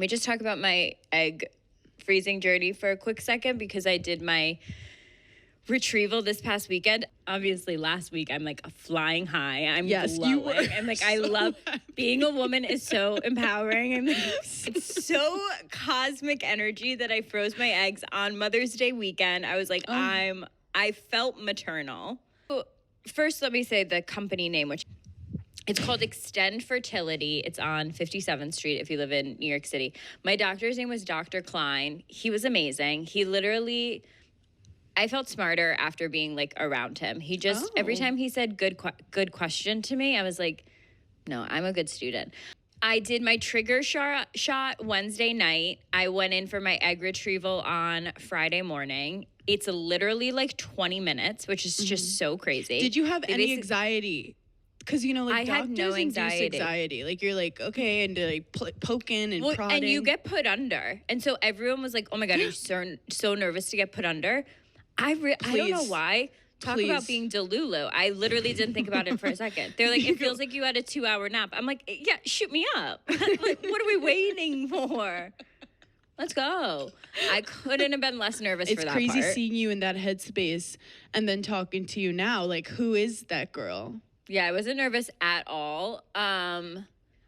me just talk about my egg freezing journey for a quick second, because I did my retrieval this past weekend. Obviously last week I'm like a flying high. I'm glowing. I'm like, I love being a woman is so empowering. I'm like, it's so cosmic energy that I froze my eggs on Mother's Day weekend. I was like, I felt maternal. First, let me say the company name, which it's called Extend Fertility. It's on 57th Street if you live in New York City. My doctor's name was Dr. Klein. He was amazing. He literally, I felt smarter after being like around him. He just, every time he said good question to me, I was like, no, I'm a good student. I did my trigger shot Wednesday night. I went in for my egg retrieval on Friday morning. It's literally like 20 minutes, which is just so crazy. Did you have any anxiety? Because, you know, like, I had no anxiety. Anxiety. Like, you're like, okay, and like poking and prodding. And you get put under. And so everyone was like, oh my God, are you so nervous to get put under? I don't know why. Talk about being Delulu. I literally didn't think about it for a second. They're like, it feels like you had a 2-hour nap. I'm like, yeah, shoot me up. Like, what are we waiting for? Let's go. I couldn't have been less nervous for that part. It's crazy seeing you in that headspace and then talking to you now. Like, who is that girl? Yeah, I wasn't nervous at all.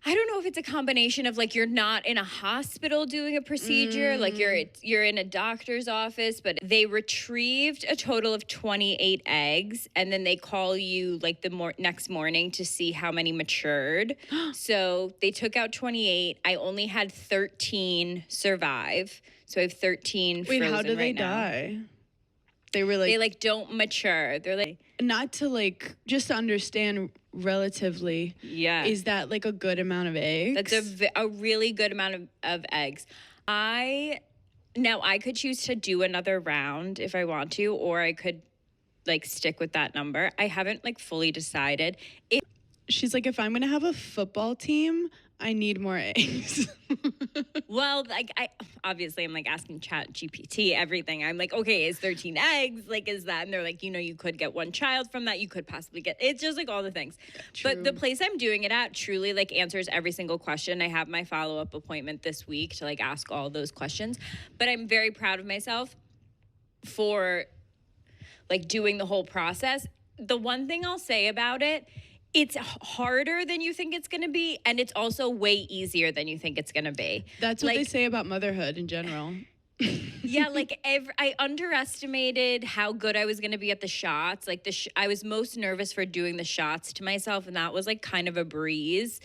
I don't know if it's a combination of like you're not in a hospital doing a procedure, like you're in a doctor's office, but they retrieved a total of 28 eggs, and then they call you like the next morning to see how many matured. So they took out 28. I only had 13 survive, so I have 13 frozen right now. Wait, how do they die? They were like... They like don't mature. They're like... Not to like, just to understand relatively, is that like a good amount of eggs? That's a really good amount of eggs. Now I could choose to do another round if I want to, or I could like stick with that number. I haven't like fully decided. She's like, if I'm going to have a football team, I need more eggs. Well, like obviously I'm like asking Chat GPT everything. I'm like, okay, is 13 eggs? Like, is that? And they're like, you know, you could get one child from that. You could possibly get, it's just like all the things. True. But the place I'm doing it at truly like answers every single question. I have my follow-up appointment this week to like ask all those questions. But I'm very proud of myself for like doing the whole process. The one thing I'll say about it, it's harder than you think it's going to be, and it's also way easier than you think it's going to be. That's what they say about motherhood in general. Yeah, like I underestimated how good I was going to be at the shots. Like I was most nervous for doing the shots to myself, and that was like kind of a breeze.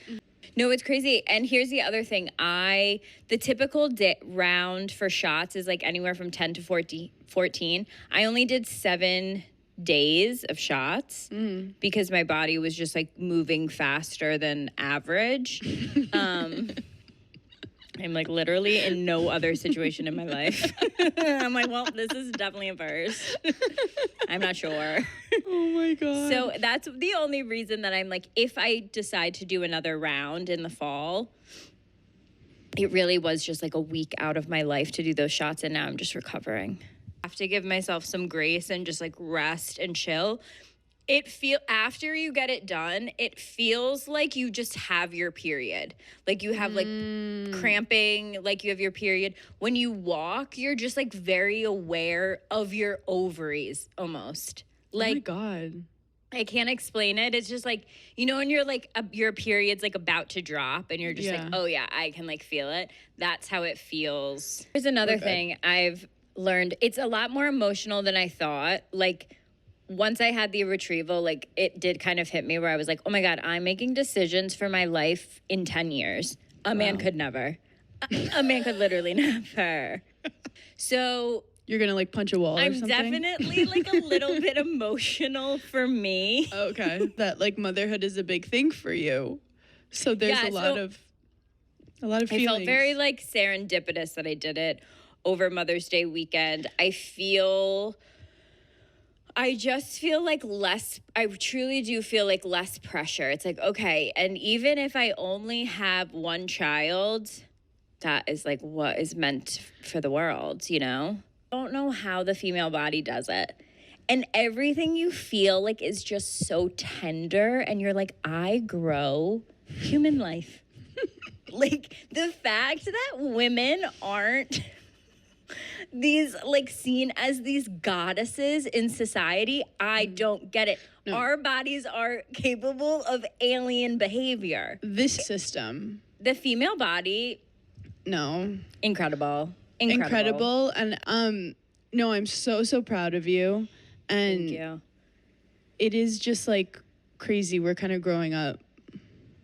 No, it's crazy. And here's the other thing. The typical round for shots is like anywhere from 10 to 14. I only did 7 days of shots because my body was just like moving faster than average. I'm like literally in no other situation in my life. I'm like, well, this is definitely a first. I'm not sure. Oh my God. So that's the only reason that I'm like, if I decide to do another round in the fall, it really was just like a week out of my life to do those shots, and now I'm just recovering. Have to give myself some grace and just like rest and chill. After you get it done, it feels like you just have your period. Like you have like cramping, like you have your period. When you walk, you're just like very aware of your ovaries almost. Like, oh my God. I can't explain it. It's just like, you know, when you're like, your period's like about to drop and you're just like, oh yeah, I can like feel it. That's how it feels. Here's another thing I've learned. It's a lot more emotional than I thought. Like once I had the retrieval, like it did kind of hit me where I was like, oh my God, I'm making decisions for my life in 10 years. A man could never. A man could literally never. So you're going to like punch a wall or something? I'm definitely like a little bit emotional for me. Okay. That like motherhood is a big thing for you. So there's a lot of feelings. I felt very like serendipitous that I did it over Mother's Day weekend. I just feel like I truly do feel like less pressure. It's like, okay, and even if I only have one child, that is like what is meant for the world, you know? I don't know how the female body does it. And everything you feel like is just so tender, and you're like, I grow human life. Like, the fact that women aren't these, like, seen as these goddesses in society, I don't get it. No. Our bodies are capable of alien behavior. This system. The female body. No. Incredible. And, no, I'm so proud of you. And thank you. It is just, like, crazy. We're kind of growing up